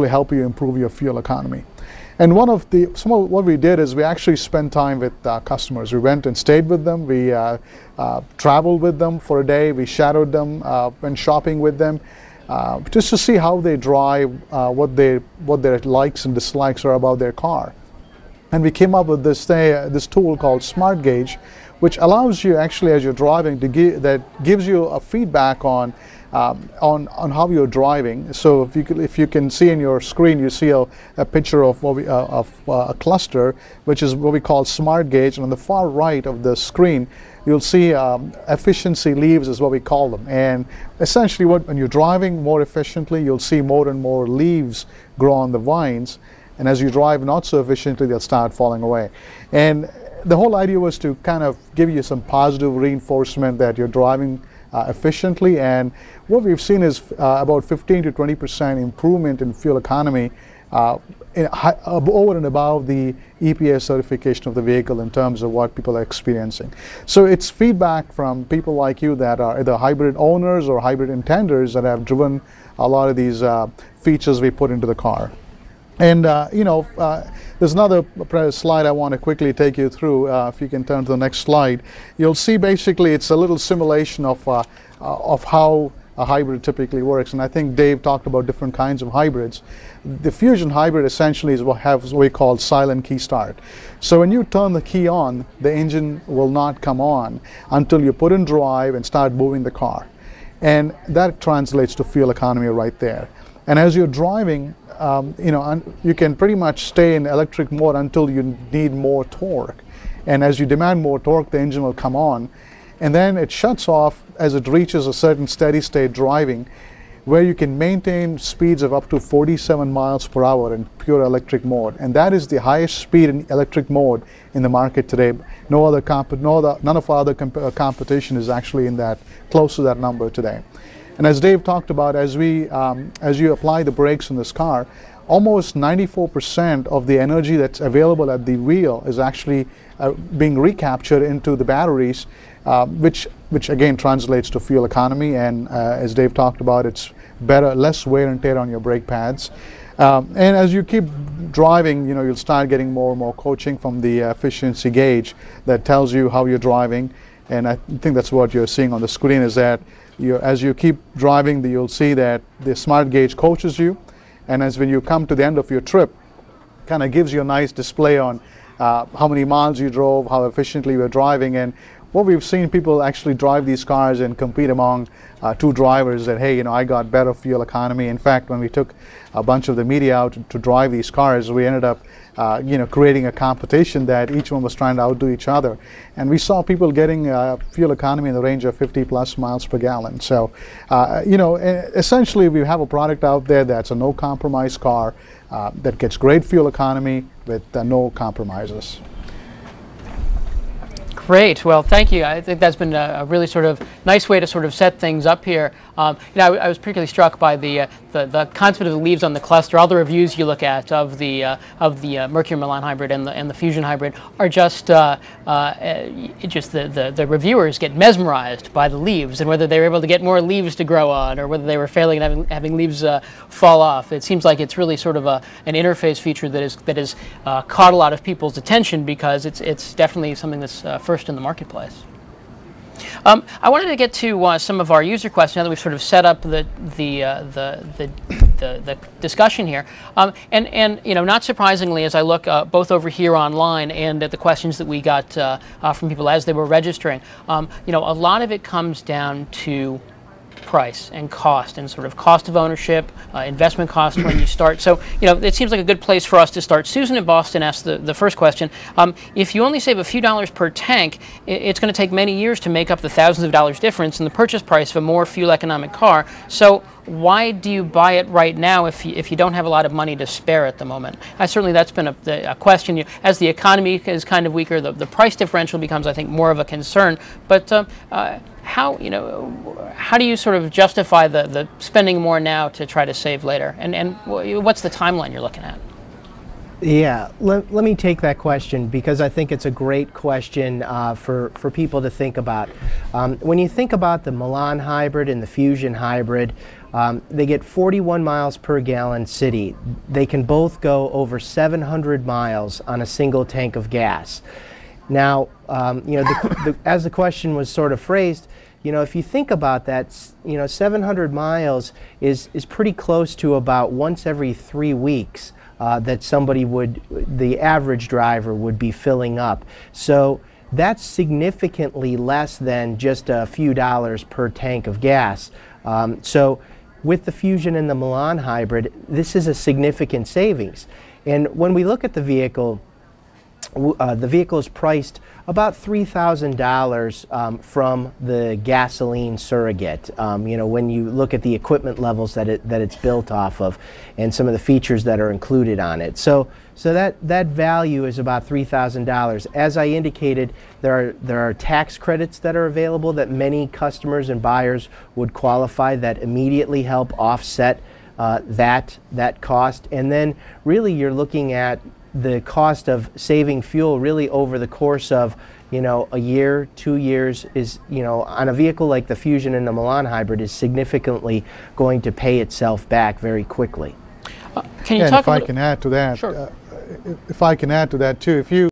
help you improve your fuel economy. And some of what we did is we actually spent time with customers. We went and stayed with them. We traveled with them for a day. We shadowed them, went shopping with them, just to see how they drive, what their likes and dislikes are about their car. And we came up with this tool called Smart Gauge, which allows you actually, as you're driving, that gives you a feedback on how you're driving. So if you can see in your screen, you see a picture of a cluster, which is what we call Smart Gauge, and on the far right of the screen, you'll see efficiency leaves is what we call them. And essentially, when you're driving more efficiently, you'll see more and more leaves grow on the vines. And as you drive not so efficiently, they'll start falling away. And the whole idea was to kind of give you some positive reinforcement that you're driving efficiently. And what we've seen is about 15 to 20% improvement in fuel economy over and above the EPA certification of the vehicle in terms of what people are experiencing. So it's feedback from people like you that are either hybrid owners or hybrid intenders that have driven a lot of these features we put into the car. And there's another slide I want to quickly take you through. If you can turn to the next slide, you'll see basically it's a little simulation of how a hybrid typically works. And I think Dave talked about different kinds of hybrids. The Fusion hybrid essentially is what we call silent key start. So when you turn the key on, the engine will not come on until you put in drive and start moving the car. And that translates to fuel economy right there. And as you're driving, you can pretty much stay in electric mode until you need more torque. And as you demand more torque, the engine will come on. And then it shuts off as it reaches a certain steady state driving, where you can maintain speeds of up to 47 miles per hour in pure electric mode. And that is the highest speed in electric mode in the market today. None of our other competition is actually close to that number today. And as Dave talked about, as you apply the brakes in this car, almost 94% of the energy that's available at the wheel is actually being recaptured into the batteries, which again translates to fuel economy. And as Dave talked about, it's less wear and tear on your brake pads. And as you keep driving, you'll start getting more and more coaching from the efficiency gauge that tells you how you're driving. And I think that's what you're seeing on the screen, is that as you keep driving, you'll see that the Smart Gauge coaches you. And when you come to the end of your trip, kind of gives you a nice display on how many miles you drove, how efficiently you were driving. And what we've seen people actually drive these cars and compete among two drivers that, hey, I got better fuel economy. In fact, when we took a bunch of the media out to drive these cars, we ended up creating a competition that each one was trying to outdo each other. And we saw people getting fuel economy in the range of 50 plus miles per gallon. So, essentially we have a product out there that's a no compromise car that gets great fuel economy with no compromises. Great. Well, thank you. I think that's been a really sort of nice way to sort of set things up here. I was particularly struck by the concept of the leaves on the cluster. All the reviews you look at of the Mercury Milan hybrid and the Fusion hybrid are just the reviewers get mesmerized by the leaves and whether they were able to get more leaves to grow on or whether they were failing in having leaves fall off. It seems like it's really sort of an interface feature that has caught a lot of people's attention because it's definitely something that's first in the marketplace. I wanted to get to some of our user questions now that we've sort of set up the discussion here. And not surprisingly, as I look both over here online and at the questions that we got from people as they were registering, a lot of it comes down to price and cost and sort of cost of ownership, investment cost when you start. So, it seems like a good place for us to start. Susan in Boston asked the first question. If you only save a few dollars per tank, it's going to take many years to make up the thousands of dollars difference in the purchase price of a more fuel economic car. So why do you buy it right now if you don't have a lot of money to spare at the moment? Certainly that's been a question. As the economy is kind of weaker, the price differential becomes, I think, more of a concern. But how do you sort of justify the spending more now to try to save later? And what's the timeline you're looking at? Yeah, let me take that question because I think it's a great question for people to think about. When you think about the Milan hybrid and the Fusion hybrid, they get 41 miles per gallon city. They can both go over 700 miles on a single tank of gas. Now, you know, as the question was sort of phrased, you know, if you think about that, you know, 700 miles is pretty close to about once every 3 weeks that somebody would, the average driver would be filling up. So that's significantly less than just a few dollars per tank of gas. So with the Fusion and the Milan hybrid, this is a significant savings. And when we look at the vehicle is priced about $3,000 from the gasoline surrogate. You know, when you look at the equipment levels that it's built off of, and some of the features that are included on it. So that value is about $3,000. As I indicated, there are tax credits that are available that many customers and buyers would qualify that immediately help offset that cost. And then really you're looking at the cost of saving fuel really over the course of, you know, a year, 2 years is, you know, on a vehicle like the Fusion and the Milan hybrid is significantly going to pay itself back very quickly. Can you talk if I can add to that, Sure. If I can add to that too, if you